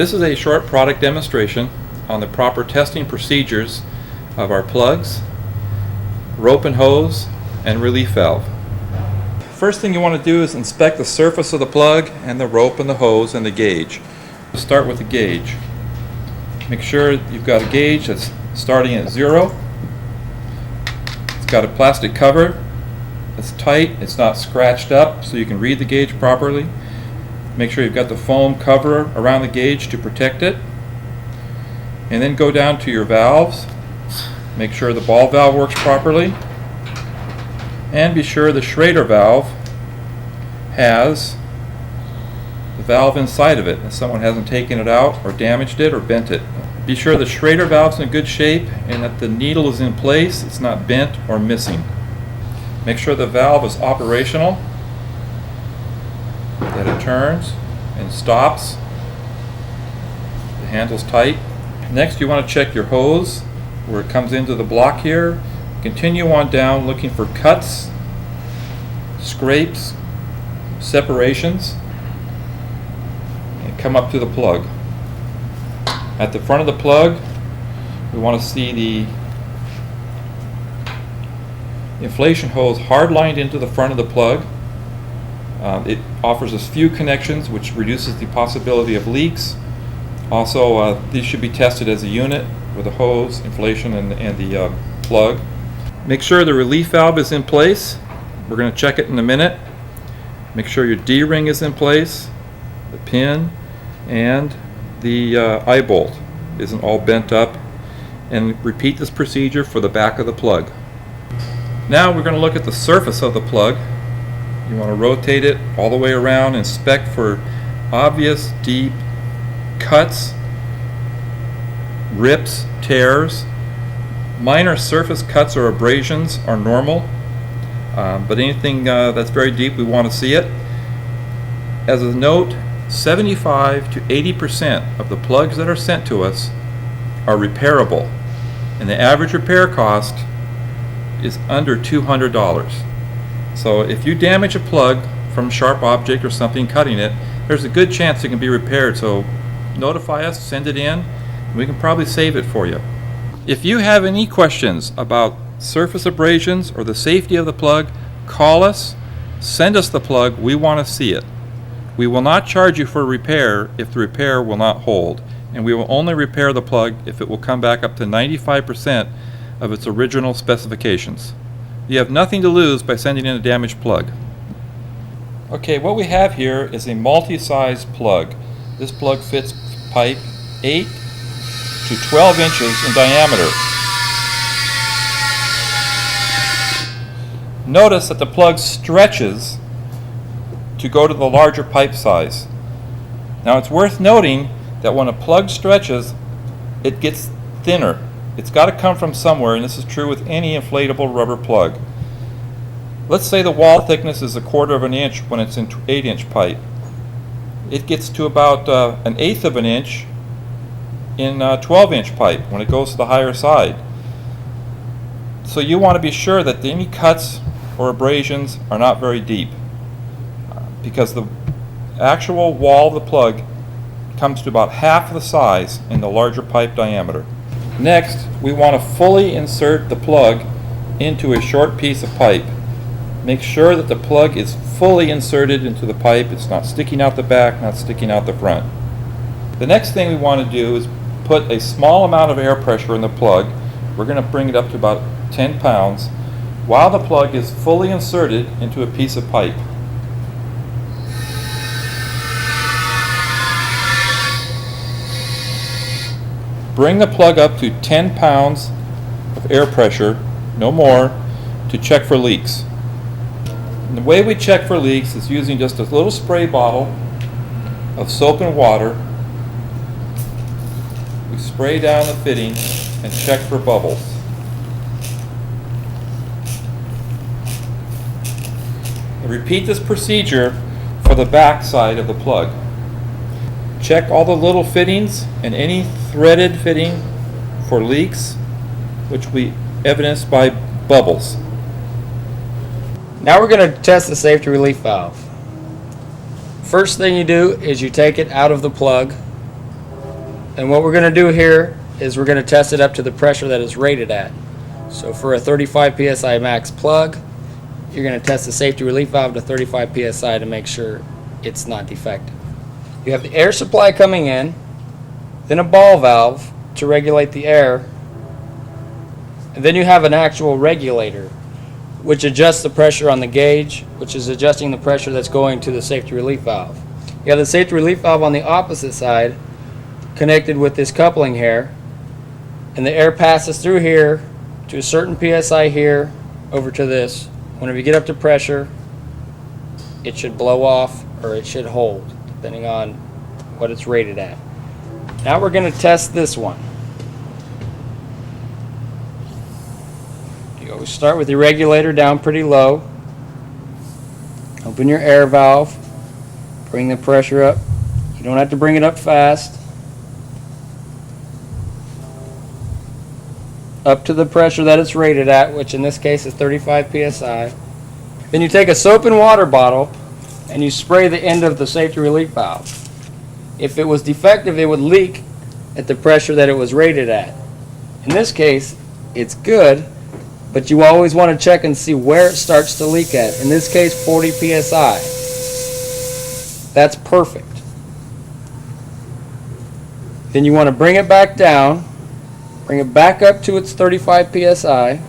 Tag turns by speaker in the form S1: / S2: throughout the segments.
S1: This is a short product demonstration on the proper testing procedures of our plugs, rope and hose, and relief valve. First thing you want to do is inspect the surface of the plug and the rope and the hose and the gauge. Start with the gauge. Make sure you've got a gauge that's starting at 0. It's got a plastic cover. It's tight, it's not scratched up, so you can read the gauge properly. Make sure you've got the foam cover around the gauge to protect it. And then go down to your valves. Make sure the ball valve works properly. And be sure the Schrader valve has the valve inside of it, and someone hasn't taken it out or damaged it or bent it. Be sure the Schrader valve's in good shape and that the needle is in place, it's not bent or missing. Make sure the valve is operational, that it turns and stops, the handle's tight. Next you want to check your hose where it comes into the block here. Continue on down looking for cuts, scrapes, separations, and come up to the plug. At the front of the plug we want to see the inflation hose hard lined into the front of the plug. It offers us few connections, which reduces the possibility of leaks. Also, these should be tested as a unit with the hose, inflation, and the plug. Make sure the relief valve is in place. We're going to check it in a minute. Make sure your D-ring is in place, the pin, and the eye bolt isn't all bent up. And repeat this procedure for the back of the plug. Now we're going to look at the surface of the plug. You want to rotate it all the way around, inspect for obvious deep cuts, rips, tears. Minor surface cuts or abrasions are normal, but anything that's very deep, we want to see it. As a note, 75 to 80% of the plugs that are sent to us are repairable, and the average repair cost is under $200. So if you damage a plug from a sharp object or something cutting it, there's a good chance it can be repaired. So notify us, send it in, and we can probably save it for you. If you have any questions about surface abrasions or the safety of the plug, call us, send us the plug, we want to see it. We will not charge you for repair if the repair will not hold, and we will only repair the plug if it will come back up to 95% of its original specifications. You have nothing to lose by sending in a damaged plug. Okay, what we have here is a multi-size plug. This plug fits pipe 8 to 12 inches in diameter. Notice that the plug stretches to go to the larger pipe size. Now it's worth noting that when a plug stretches, it gets thinner. It's got to come from somewhere, and this is true with any inflatable rubber plug. Let's say the wall thickness is 1/4 of an inch when it's in 8-inch pipe. It gets to about 1/8 of an inch in 12-inch pipe when it goes to the higher side. So you want to be sure that any cuts or abrasions are not very deep, because the actual wall of the plug comes to about half the size in the larger pipe diameter. Next, we want to fully insert the plug into a short piece of pipe. Make sure that the plug is fully inserted into the pipe. It's not sticking out the back, not sticking out the front. The next thing we want to do is put a small amount of air pressure in the plug. We're going to bring it up to about 10 pounds while the plug is fully inserted into a piece of pipe. Bring the plug up to 10 pounds of air pressure, no more, to check for leaks. And the way we check for leaks is using just a little spray bottle of soap and water. We spray down the fitting and check for bubbles. And repeat this procedure for the back side of the plug. Check all the little fittings and any threaded fitting for leaks, which will be evidenced by bubbles.
S2: Now we're going to test the safety relief valve. First thing you do is you take it out of the plug And what we're going to do here is we're going to test it up to the pressure that it's rated at. So for a 35 psi max plug, you're going to test the safety relief valve to 35 psi to make sure it's not defective. You have the air supply coming in, then a ball valve to regulate the air, and then you have an actual regulator which adjusts the pressure on the gauge, which is adjusting the pressure that's going to the safety relief valve. You have the safety relief valve on the opposite side connected with this coupling here, and the air passes through here to a certain psi here over to this. Whenever you get up to pressure, it should blow off or it should hold, depending on what it's rated at. Now we're going to test this one. You always start with your regulator down pretty low. Open your air valve. Bring the pressure up. You don't have to bring it up fast. Up to the pressure that it's rated at, which in this case is 35 psi. Then you take a soap and water bottle and you spray the end of the safety relief valve. If it was defective, it would leak at the pressure that it was rated at. In this case, it's good, but you always want to check and see where it starts to leak at. In this case, 40 psi. That's perfect. Then you want to bring it back down, bring it back up to its 35 psi,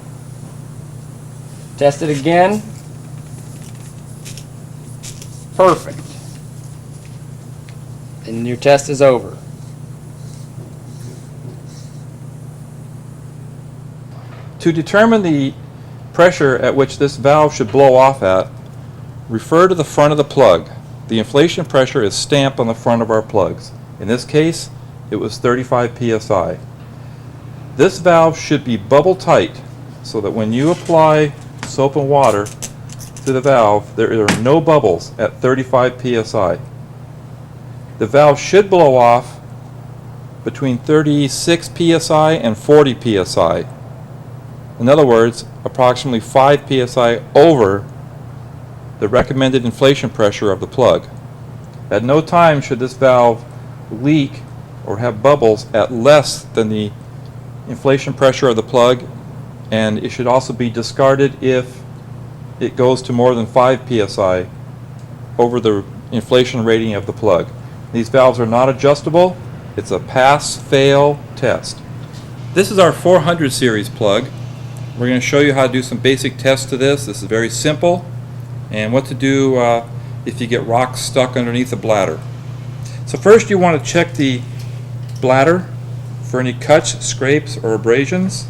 S2: test it again. Perfect. And your test is over.
S1: To determine the pressure at which this valve should blow off at, refer to the front of the plug. The inflation pressure is stamped on the front of our plugs. In this case, it was 35 psi. This valve should be bubble tight so that when you apply soap and water to the valve, there are no bubbles at 35 psi. The valve should blow off between 36 psi and 40 psi. In other words, approximately 5 psi over the recommended inflation pressure of the plug. At no time should this valve leak or have bubbles at less than the inflation pressure of the plug, and it should also be discarded if it goes to more than 5 psi over the inflation rating of the plug. These valves are not adjustable. It's a pass-fail test. This is our 400 series plug. We're going to show you how to do some basic tests to this. This is very simple, and what to do if you get rocks stuck underneath the bladder. So first you want to check the bladder for any cuts, scrapes, or abrasions.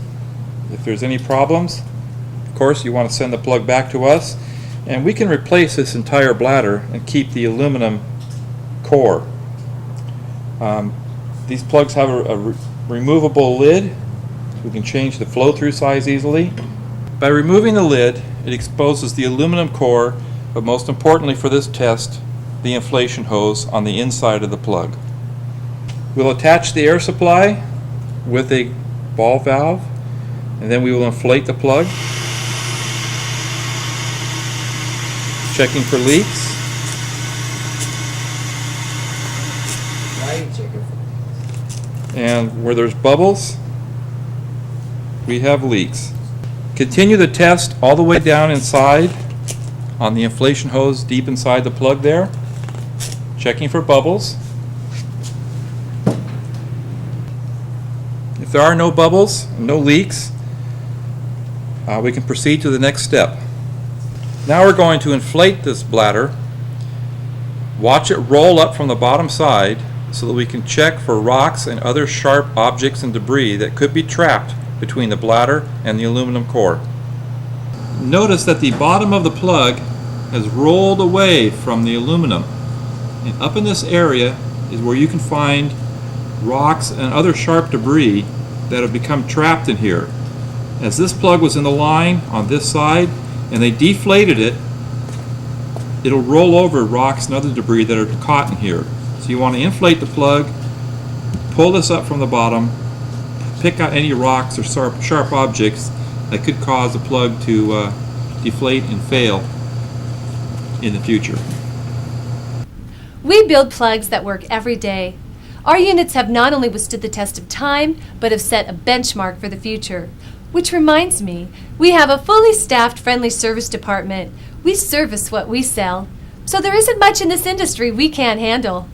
S1: If there's any problems, of course you want to send the plug back to us, and we can replace this entire bladder and keep the aluminum core. These plugs have a removable lid. We can change the flow-through size easily. By removing the lid, it exposes the aluminum core, but most importantly for this test, the inflation hose on the inside of the plug. We'll attach the air supply with a ball valve, and then we will inflate the plug, checking for leaks. And where there's bubbles, we have leaks. Continue the test all the way down inside on the inflation hose deep inside the plug there, checking for bubbles. If there are no bubbles, no leaks, we can proceed to the next step. Now we're going to inflate this bladder, watch it roll up from the bottom side so that we can check for rocks and other sharp objects and debris that could be trapped between the bladder and the aluminum core. Notice that the bottom of the plug has rolled away from the aluminum, and up in this area is where you can find rocks and other sharp debris that have become trapped in here. As this plug was in the line on this side and they deflated it, it'll roll over rocks and other debris that are caught in here. So you want to inflate the plug, pull this up from the bottom, pick out any rocks or sharp objects that could cause the plug to deflate and fail in the future.
S3: We build plugs that work every day. Our units have not only withstood the test of time, but have set a benchmark for the future. Which reminds me, we have a fully staffed friendly service department. We service what we sell. So there isn't much in this industry we can't handle.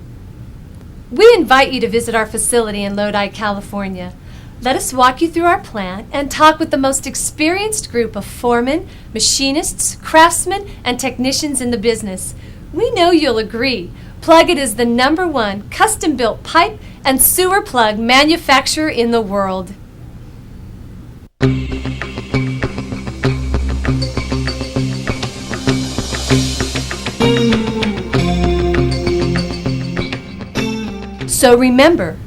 S3: We invite you to visit our facility in Lodi, California. Let us walk you through our plant and talk with the most experienced group of foremen, machinists, craftsmen, and technicians in the business. We know you'll agree. Plugit is the #1 custom-built pipe and sewer plug manufacturer in the world. So remember,